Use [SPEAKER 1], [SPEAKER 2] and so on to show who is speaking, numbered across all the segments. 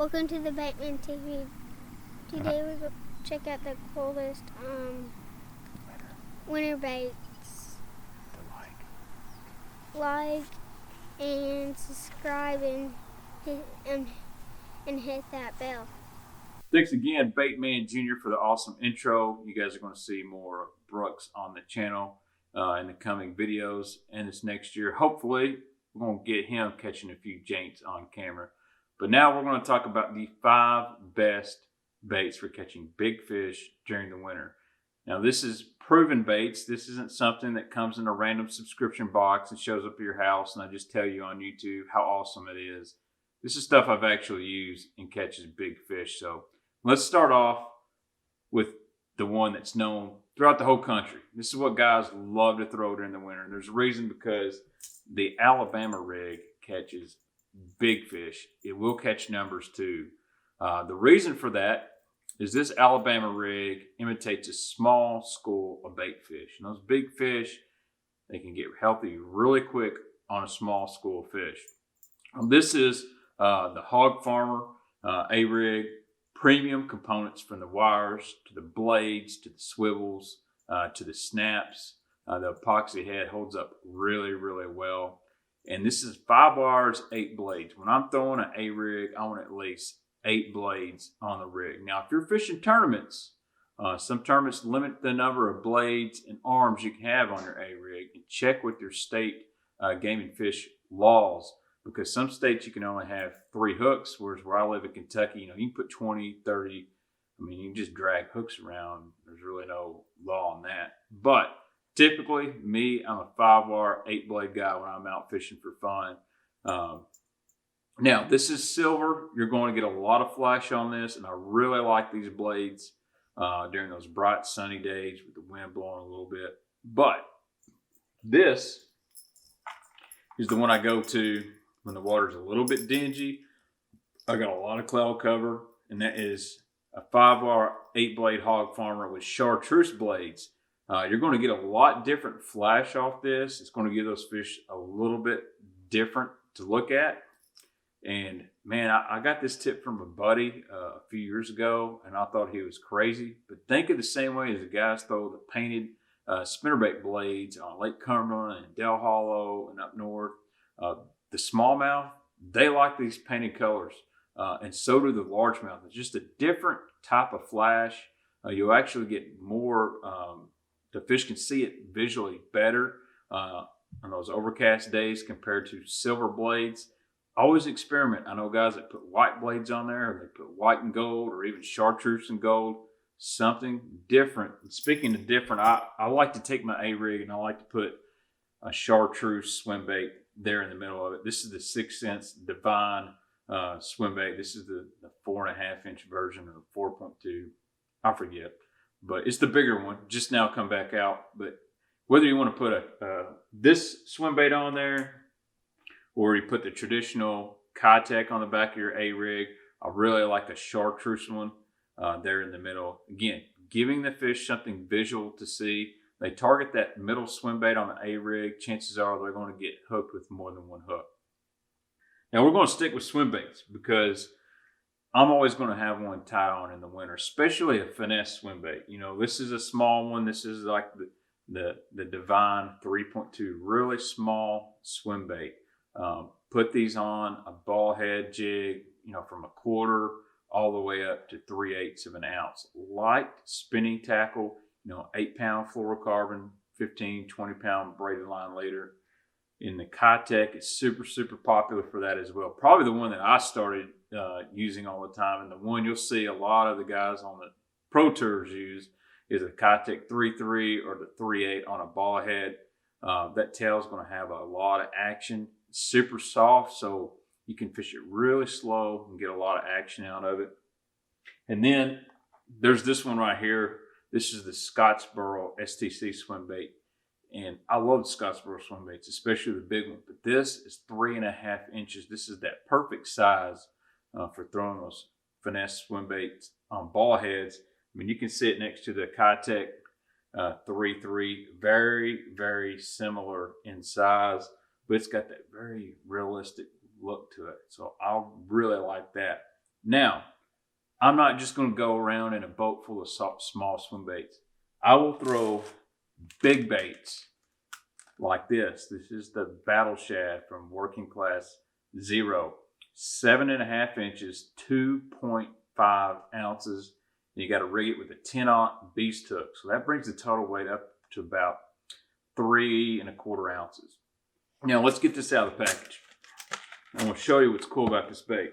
[SPEAKER 1] Welcome to the Baitman TV. Today we're going to check out the coolest winter baits. Like and subscribe and hit that bell.
[SPEAKER 2] Thanks again, Baitman Jr. for the awesome intro. You guys are going to see more Brooks on the channel in the coming videos and this next year. Hopefully, we're going to get him catching a few Jaints on camera. But now we're going to talk about the 5 best baits for catching big fish during the winter. Now, this is proven baits. This isn't something that comes in a random subscription box and shows up at your house and I just tell you on YouTube how awesome it is. This is stuff I've actually used and catches big fish. So let's start off with the one that's known throughout the whole country. This is what guys love to throw during the winter. And there's a reason, because the Alabama rig catches big fish. It will catch numbers too. The reason for that is this Alabama rig imitates a small school of bait fish. And those big fish, they can get healthy really quick on a small school of fish. This is the Hog Farmer A-rig. Premium components from the wires to the blades to the swivels to the snaps. The epoxy head holds up really, really well. And this is 5 wires, 8 blades. When I'm throwing an A-rig, I want at least 8 blades on the rig. Now, if you're fishing tournaments, some tournaments limit the number of blades and arms you can have on your A-rig, and check with your state game and fish laws, because some states you can only have 3 hooks, whereas where I live in Kentucky, you can put 20, 30. I mean, you can just drag hooks around. There's really no law on that. But typically, me, I'm a 5-wire, 8-blade guy when I'm out fishing for fun. Now, this is silver. You're going to get a lot of flash on this, and I really like these blades during those bright, sunny days with the wind blowing a little bit. But this is the one I go to when the water's a little bit dingy. I got a lot of cloud cover, and that is a 5-wire, 8-blade Hog Farmer with Chartreuse blades. You're going to get a lot different flash off this. It's going to give those fish a little bit different to look at. And man, I got this tip from a buddy a few years ago, and I thought he was crazy. But think of the same way as the guys throw the painted spinnerbait blades on Lake Cumberland and Del Hollow and up north. The smallmouth, they like these painted colors, and so do the largemouth. It's just a different type of flash. You'll actually get more, the fish can see it visually better on those overcast days compared to silver blades. Always experiment. I know guys that put white blades on there, or they put white and gold, or even chartreuse and gold. Something different. And speaking of different, I like to take my A-rig and I like to put a chartreuse swim bait there in the middle of it. This is the 6 Sense Divine swim bait. This is the 4.5-inch version of 4.2. I forget, but it's the bigger one. Just now come back out. But whether you want to put this swim bait on there, or you put the traditional Kitech on the back of your A-rig, I really like the chartreuse one there in the middle. Again, giving the fish something visual to see. They target that middle swim bait on the A-rig. Chances are they're going to get hooked with more than one hook. Now we're going to stick with swim baits because I'm always going to have one tied on in the winter, especially a finesse swim bait. This is a small one. This is like the Divine 3.2, really small swim bait. Put these on a ball head jig, from a quarter all the way up to 3/8 of an ounce. Light spinning tackle. 8-pound fluorocarbon, 15, 20-pound braided line leader. In the Kitech, it's super, super popular for that as well. Probably the one that I started using all the time, and the one you'll see a lot of the guys on the Pro Tours use is a Kitech 3.3 or the 3/8 on a ball head. That tail's going to have a lot of action. It's super soft, so you can fish it really slow and get a lot of action out of it. And then there's this one right here. This is the Scottsboro STC swim bait. And I love the Scottsboro swim baits, especially the big one. But this is 3.5 inches. This is that perfect size for throwing those finesse swim baits on ball heads. I mean, you can see it next to the Kitech 3.3. Very, very similar in size, but it's got that very realistic look to it. So I really like that. Now, I'm not just going to go around in a boat full of small swim baits. I will throw big baits like this. This is the Battle Shad from Working Class Zero. 7.5 inches, 2.5 ounces. And you got to rig it with a 10-aught beast hook. So that brings the total weight up to about 3.25 ounces. Now let's get this out of the package. I'm going to show you what's cool about this bait.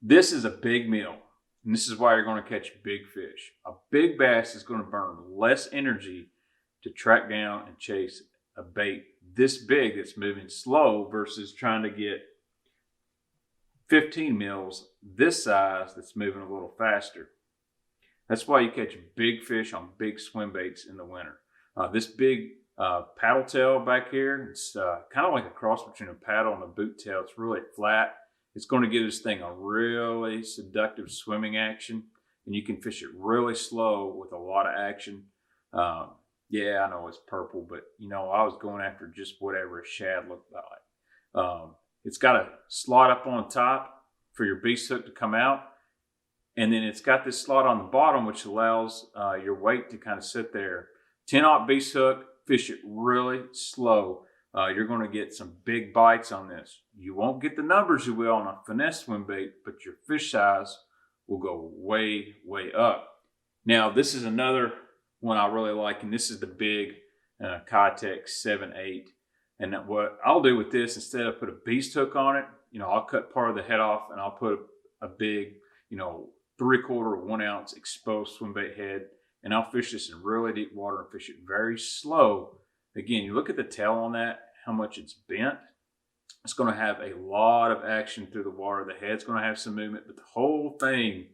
[SPEAKER 2] This is a big meal, and this is why you're going to catch big fish. A big bass is going to burn less energy to track down and chase a bait this big that's moving slow versus trying to get 15 mils this size that's moving a little faster. That's why you catch big fish on big swim baits in the winter. This big paddle tail back here, it's kind of like a cross between a paddle and a boot tail. It's really flat. It's going to give this thing a really seductive swimming action, and you can fish it really slow with a lot of action. Yeah, I know it's purple, but you know, I was going after just whatever a shad looked like. It's got a slot up on top for your beast hook to come out, and then it's got this slot on the bottom which allows your weight to kind of sit there. 10-aught beast hook, fish it really slow. You're going to get some big bites on this. You won't get the numbers you will on a finesse swim bait, but your fish size will go way, way up. Now, this is another one I really like, and this is the big Kitech 7/8. And what I'll do with this, instead of put a beast hook on it, you know, I'll cut part of the head off and I'll put a big, you know, 3/4 1 ounce exposed swim bait head, and I'll fish this in really deep water and fish it very slow. Again, you look at the tail on that, how much it's bent. It's going to have a lot of action through the water. The head's going to have some movement, but the whole thing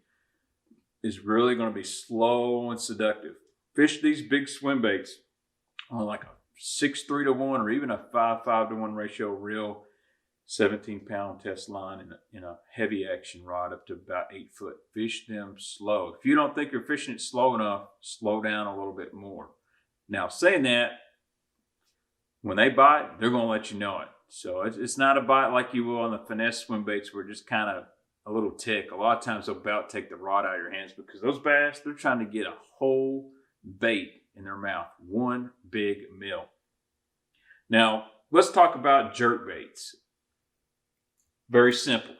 [SPEAKER 2] is really going to be slow and seductive. Fish these big swim baits on like a 6:3 to 1 or even a 5:5 to 1 ratio reel, 17-pound test line in a heavy action rod up to about 8 foot. Fish them slow. If you don't think you're fishing it slow enough, slow down a little bit more. Now, saying that, when they bite, they're going to let you know it. So it's not a bite like you will on the finesse swim baits where just kind of a little tick. A lot of times they'll about take the rod out of your hands because those bass, they're trying to get a whole bait in their mouth. One big meal. Now, let's talk about jerk baits. Very simple.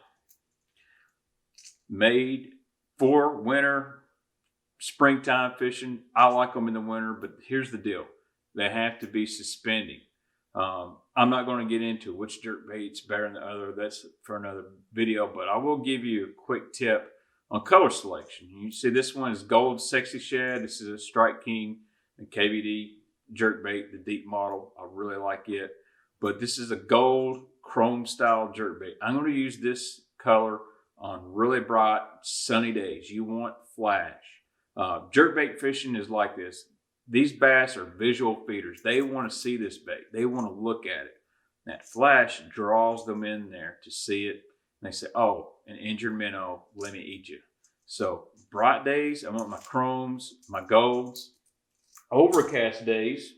[SPEAKER 2] Made for winter, springtime fishing. I like them in the winter, but here's the deal. They have to be suspending. I'm not going to get into which jerk bait's better than the other. That's for another video, but I will give you a quick tip on color selection. You see this one is Gold Sexy Shad. This is a Strike King and KVD jerk bait, the deep model. I really like it. But this is a gold chrome style jerk bait. I'm going to use this color on really bright sunny days. You want flash. Jerk bait fishing is like this. These bass are visual feeders. They want to see this bait. They want to look at it. That flash draws them in there to see it. And they say, oh, an injured minnow, let me eat you. So bright days, I want my chromes, my golds. Overcast days,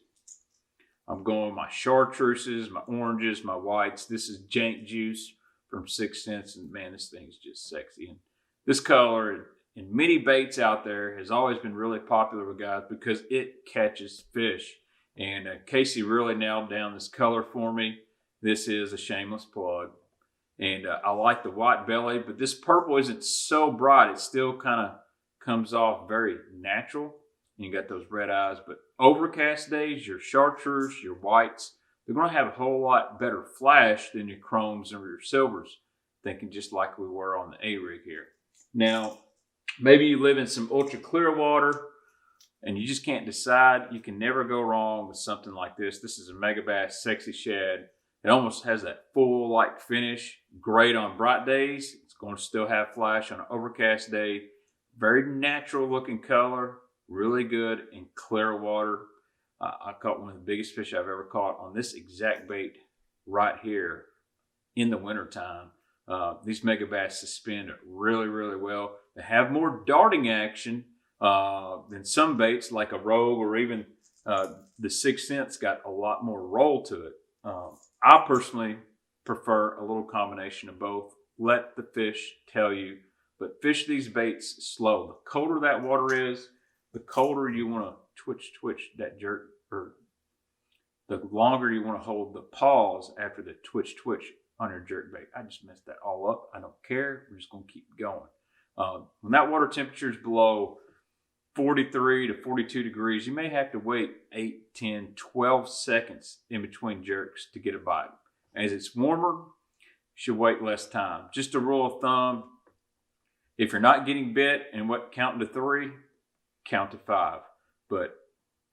[SPEAKER 2] I'm going with my chartreuses, my oranges, my whites. This is Jaints juice from 6 cents. And man, this thing's just sexy. And this color in many baits out there has always been really popular with guys because it catches fish. And Casey really nailed down this color for me. This is a shameless plug. And I like the white belly, but this purple isn't so bright. It still kind of comes off very natural. And you got those red eyes. But overcast days, your chartreuse, your whites, they're going to have a whole lot better flash than your chromes or your silvers. Thinking just like we were on the A-Rig here. Now, maybe you live in some ultra clear water and you just can't decide. You can never go wrong with something like this. This is a Megabass Sexy Shad. It almost has that full light finish. Great on bright days. It's going to still have flash on an overcast day. Very natural looking color. Really good in clear water. I caught one of the biggest fish I've ever caught on this exact bait right here in the wintertime. These Megabass suspend really, really well. They have more darting action than some baits like a Rogue or even the 6 cents got a lot more roll to it. I personally prefer a little combination of both. let the fish tell you. But fish these baits slow. The colder that water is, the colder you want to twitch that jerk, or the longer you want to hold the pause after the twitch on your jerk bait. I just messed that all up. I don't care. We're just going to keep going. When that water temperature is below 43 to 42 degrees, you may have to wait 8, 10, 12 seconds in between jerks to get a bite. As it's warmer, you should wait less time. Just a rule of thumb, if you're not getting bit and counting to 3, count to 5. But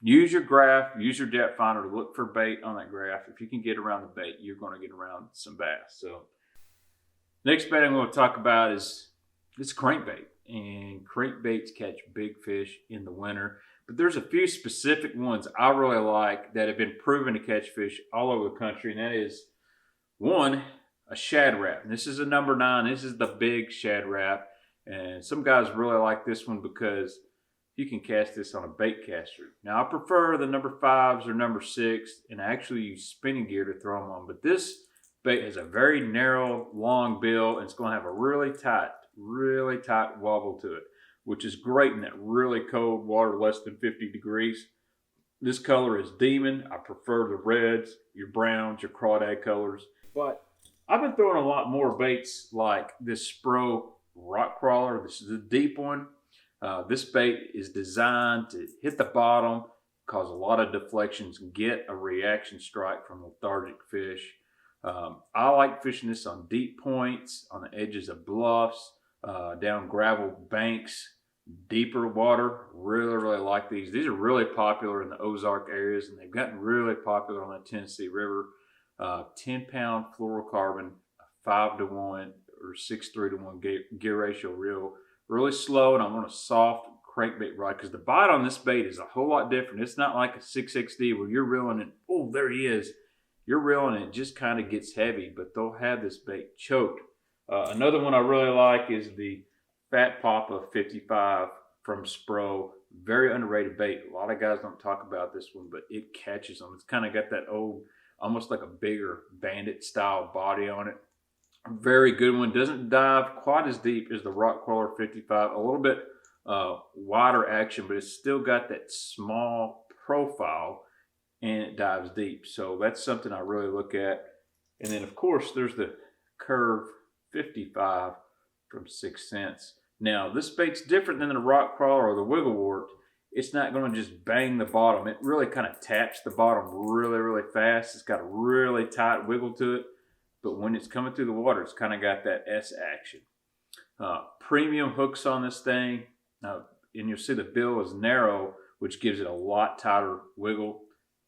[SPEAKER 2] use your graph, use your depth finder to look for bait on that graph. If you can get around the bait, you're going to get around some bass. So next bait I'm going to talk about is this crankbait. And crankbaits catch big fish in the winter. But there's a few specific ones I really like that have been proven to catch fish all over the country. And that is, one, a Shad Rap. And this is a number 9. This is the big Shad Rap. And some guys really like this one because you can cast this on a bait caster. Now, I prefer the number 5s or number 6, and I actually use spinning gear to throw them on. But this bait has a very narrow, long bill, and it's going to have a really tight wobble to it, which is great in that really cold water, less than 50 degrees. This color is Demon. I prefer the reds, your browns, your crawdad colors. But I've been throwing a lot more baits like this Spro rock crawler. This is a deep one. This bait is designed to hit the bottom, cause a lot of deflections, and get a reaction strike from lethargic fish. I like fishing this on deep points, on the edges of bluffs, down gravel banks, deeper water. Really like these. These are really popular in the Ozark areas, and they've gotten really popular on the Tennessee River. 10-pound fluorocarbon, 5-to-1 or 6:3-to-1 gear ratio reel. Really slow, and I'm on a soft crankbait rod because the bite on this bait is a whole lot different. It's not like a 6XD where you're reeling it. Oh, there he is. You're reeling it just kind of gets heavy, but they'll have this bait choked. Another one I really like is the Fat Papa 55 from Spro. Very underrated bait. A lot of guys don't talk about this one, but it catches them. It's kind of got that old, almost like a bigger bandit style body on it. Very good one. Doesn't dive quite as deep as the Rock Crawler 55. A little bit wider action, but it's still got that small profile, and it dives deep. So that's something I really look at. And then, of course, there's the Curve 55 from 6 Cents. Now, this bait's different than the Rock Crawler or the Wiggle Wart. It's not going to just bang the bottom. It really kind of taps the bottom really fast. It's got a really tight wiggle to it. But when it's coming through the water, it's kind of got that S action. Premium hooks on this thing. And you'll see the bill is narrow, which gives it a lot tighter wiggle.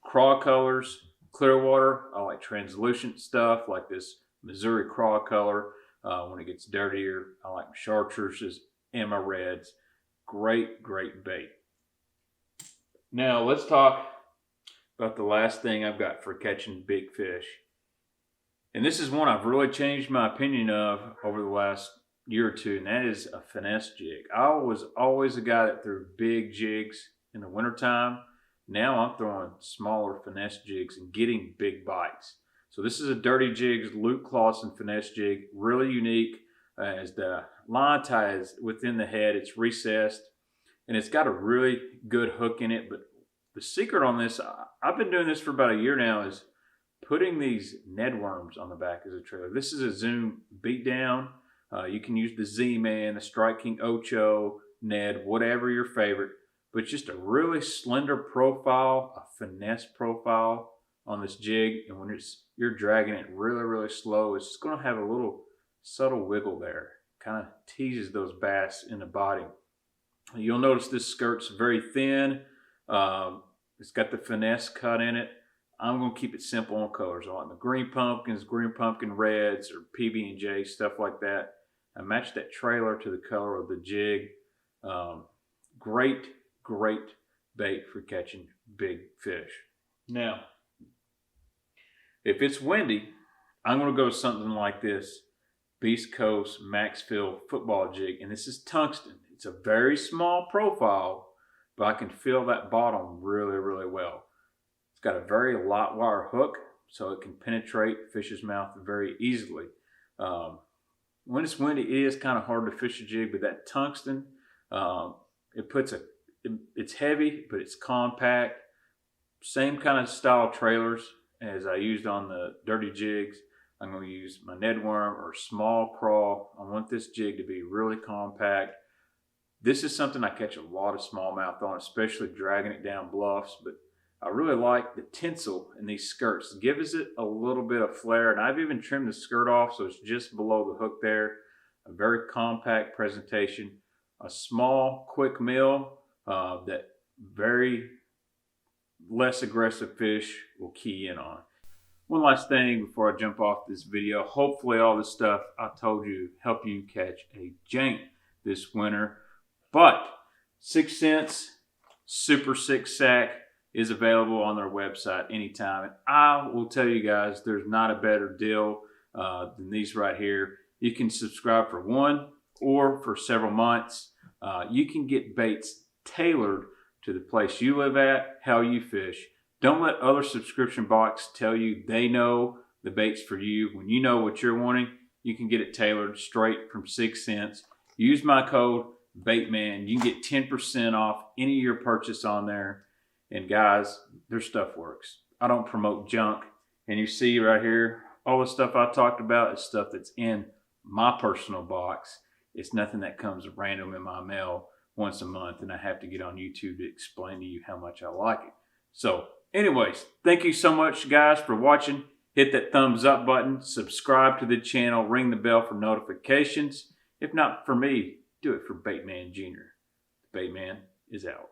[SPEAKER 2] Craw colors, clear water. I like translucent stuff like this Missouri craw color. When it gets dirtier, I like my Chartreuses and my reds. Great bait. Now let's talk about the last thing I've got for catching big fish. And this is one I've really changed my opinion of over the last year or two, and that is a finesse jig. I was always a guy that threw big jigs in the wintertime. Now I'm throwing smaller finesse jigs and getting big bites. So this is a Dirty Jigs Luke Clawson finesse jig. Really unique as the line tie is within the head. It's recessed, and it's got a really good hook in it. But the secret on this, I've been doing this for about a year now, is putting these Ned worms on the back as a trailer. This is a Zoom beatdown. You can use the Z-Man, the Strike King Ocho, Ned, whatever your favorite. But just a really slender profile, a finesse profile on this jig. And when you're dragging it really slow, it's just going to have a little subtle wiggle there. Kind of teases those bass in the body. You'll notice this skirt's very thin. It's got the finesse cut in it. I'm going to keep it simple on colors. I like the green pumpkins, green pumpkin reds, or PB&J, stuff like that. I match that trailer to the color of the jig. Great bait for catching big fish. Now, if it's windy, I'm going to go with something like this Beast Coast Maxvill football jig. And this is tungsten. It's a very small profile, but I can feel that bottom really well. It's got a very light wire hook, so it can penetrate fish's mouth very easily. when it's windy, it is kind of hard to fish a jig, but that tungsten, it's heavy, but it's compact. Same kind of style trailers as I used on the dirty jigs. I'm going to use my Ned worm or small crawl. I want this jig to be really compact. This is something I catch a lot of smallmouth on, especially dragging it down bluffs, but I really like the tinsel in these skirts. It gives it a little bit of flair, and I've even trimmed the skirt off so it's just below the hook there. A very compact presentation. A small, quick meal that very less aggressive fish will key in on. One last thing before I jump off this video. Hopefully all this stuff I told you help you catch a Jaint this winter. But 6 cents Super 6 Sack is available on their website anytime. And I will tell you guys, there's not a better deal than these right here. You can subscribe for 1 or for several months. You can get baits tailored to the place you live at, how you fish. Don't let other subscription boxes tell you they know the baits for you. When you know what you're wanting, you can get it tailored straight from 6 cents. Use my code BAITMAN. You can get 10% off any of your purchase on there. And guys, their stuff works. I don't promote junk. And you see right here, all the stuff I talked about is stuff that's in my personal box. It's nothing that comes random in my mail once a month and I have to get on YouTube to explain to you how much I like it. So anyways, thank you so much guys for watching. Hit that thumbs up button, subscribe to the channel, ring the bell for notifications. If not for me, do it for Baitman Jr. The Baitman is out.